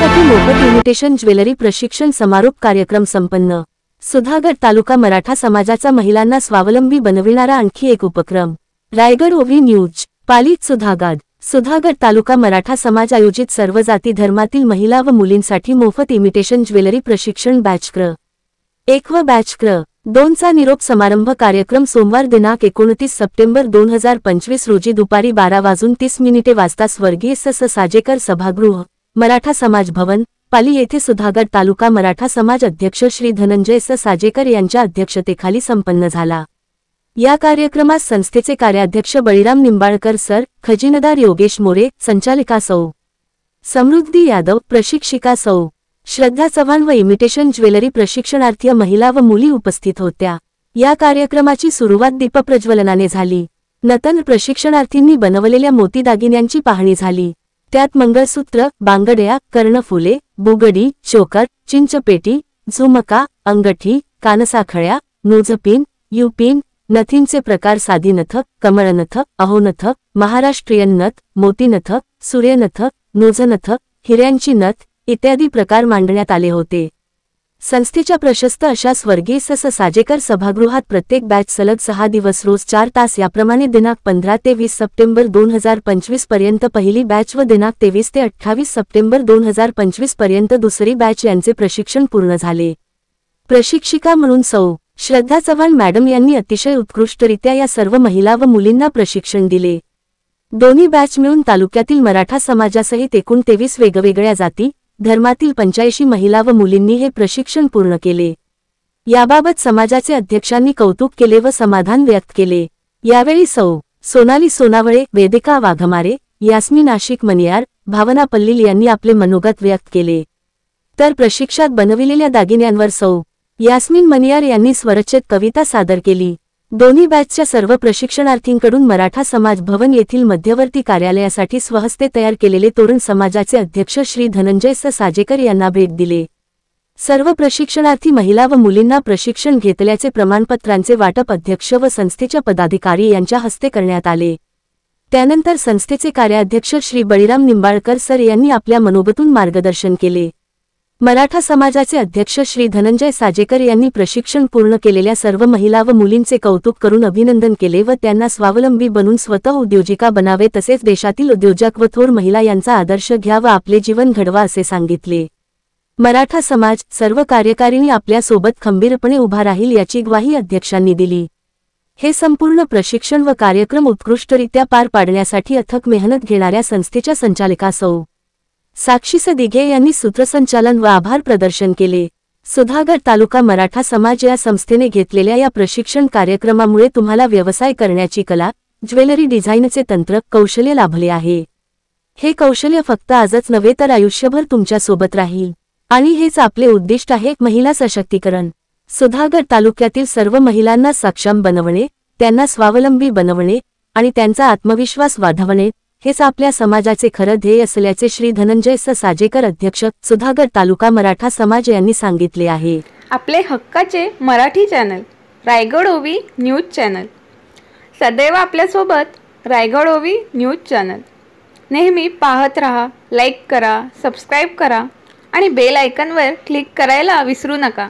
महिलांसाठी मोफत imitation jewellery प्रशिक्षण समारोप कार्यक्रम संपन्न। सुधागड तालुका मराठा समाजाचा महिलांना स्वावलंबी बनविणारा आणखी एक उपक्रम। रायगड ओवी न्यूज पालित सुधागड तालुका मराठा समाज आयोजित सर्व जाती धर्मातील महिला व मुलींसाठी मोफत इमिटेशन ज्वेलरी प्रशिक्षण बॅच क्र 1 व बॅच क्र 2 चा निरोप समारंभ कार्यक्रम सोमवार दिनांक 29 सप्टेंबर 2025 रोजी दुपारी 12:30 वाजता स्वर्गीय स साजेकर सभागृह मराठा समाज भवन पाली येथे सुधागड तालुका मराठा समाज अध्यक्ष श्री धनंजय स साजेकर यांच्या अध्यक्षतेखाली संपन्न झाला। या कार्यक्रमात संस्थेचे कार्याध्यक्ष बळीराम निंबाळकर सर, खजिनदार योगेश मोरे, संचालिका सौ समृद्धी यादव, प्रशिक्षिका सौ श्रद्धा चव्हाण व इमिटेशन ज्वेलरी प्रशिक्षणार्थी महिला व मुली उपस्थित होत्या। या कार्यक्रमाची सुरुवात दीपप्रज्वलनाने झाली। नंतर प्रशिक्षणार्थींनी बनवलेल्या मोती दागिन्यांची पाहणी झाली। त्यात मंगळसूत्र, बांगड्या, कर्णफुले, बुगडी, चोकर, चिंचपेटी, झुमका, अंगठी, कानसाखळ्या, नोजपिन, युपिन, नथींचे प्रकार साधीनथ, कमळनथ, अहोनथ, महाराष्ट्रीयन नथ, मोतीनथ, सूर्यनथ, नोजनथ, हिऱ्यांची नथ इत्यादी प्रकार मांडण्यात आले होते। संस्थेच्या प्रशस्त अशा स्वर्गीय स साजेकर सभागृहात प्रत्येक बॅच सलग 6 दिवस रोज 4 तास याप्रमाणे दिनांक 15 ते 20 सप्टेंबर 2025 पर्यंत पहिली बॅच व दिनांक 23 ते 28 सप्टेंबर 2025 पर्यंत दुसरी बॅच यांचे प्रशिक्षण पूर्ण झाले। प्रशिक्षिका म्हणून सौ श्रद्धा चव्हाण मॅडम यांनी अतिशय उत्कृष्टरित्या या सर्व महिला व मुलींना प्रशिक्षण दिले। दोन्ही बॅच मिळून तालुक्यातील मराठा समाजासहित एकूण 23 वेगवेगळ्या जाती धर्मातील 85 महिला व मुलींनी हे प्रशिक्षण पूर्ण केले। याबाबत समाजाचे अध्यक्षांनी कौतुक केले व समाधान व्यक्त केले। यावेळी सौ सोनाली सोनावळे, वेदिका वाघमारे, यास्मीन आशिक मनियार, भावना पल्लील यांनी आपले मनोगत व्यक्त केले। तर प्रशिक्षात बनविलेल्या दागिन्यांवर सौ यास्मीन मनियार यांनी स्वरचित कविता सादर केली। दोन्ही बॅचच्या सर्व प्रशिक्षणार्थींकडून मराठा समाज भवन येथील मध्यवर्ती कार्यालयासाठी स्वहस्ते तयार केलेले तोरण समाजाचे अध्यक्ष श्री धनंजय स साजेकर यांना भेट दिले। सर्व प्रशिक्षणार्थी महिला व मुलींना प्रशिक्षण घेतल्याचे प्रमाणपत्रांचे वाटप अध्यक्ष व संस्थेच्या पदाधिकारी यांच्या हस्ते करण्यात आले। त्यानंतर संस्थेचे कार्याध्यक्ष श्री बळीराम निंबाळकर सर यांनी आपल्या मनोगतून मार्गदर्शन केले। मराठा समाजाचे अध्यक्ष श्री धनंजय साजेकर यांनी प्रशिक्षण पूर्ण केलेल्या सर्व महिला व मुलींचे कौतुक करून अभिनंदन केले व त्यांना स्वावलंबी बनून स्वतः उद्योजिका बनावे तसेच देशातील उद्योजक व थोर महिला यांचा आदर्श घ्या व आपले जीवन घडवा असे सांगितले। मराठा समाज सर्व कार्यकारिणी आपल्या सोबत खंबीरपणे उभा राहील याची ग्वाही अध्यक्षांनी दिली। हे संपूर्ण प्रशिक्षण व कार्यक्रम उत्कृष्टरित्या पार पाडण्यासाठी अथक मेहनत घेणाऱ्या संस्थेच्या संचालिका सौ साक्षी स दिघे यांनी सूत्रसंचालन व आभार प्रदर्शन केले। सुधागड तालुका मराठा समाज या संस्थेने घेतलेल्या या प्रशिक्षण कार्यक्रमामुळे तुम्हाला व्यवसाय करण्याची कला, ज्वेलरी डिझाईनचे तंत्र, कौशल्य लाभले आहे। हे कौशल्य फक्त आजच नव्हे तर आयुष्यभर तुमच्या सोबत राहील आणि हेच आपले उद्दिष्ट आहे, महिला सशक्तीकरण। सुधागड तालुक्यातील सर्व महिलांना सक्षम बनवणे, त्यांना स्वावलंबी बनवणे आणि त्यांचा आत्मविश्वास वाढवणे हेच आपल्या समाजाचे खरं ध्येय असल्याचे श्री धनंजय स साजेकर अध्यक्ष सुधागड तालुका मराठा समाज यांनी सांगितले आहे। आपले हक्काचे मराठी चॅनल रायगड ओवी न्यूज चॅनल सदैव आपल्यासोबत। रायगड ओवी न्यूज चॅनल नेहमी पाहत रहा, लाईक करा, सबस्क्राईब करा आणि बेल आयकॉनवर क्लिक करायला विसरू नका।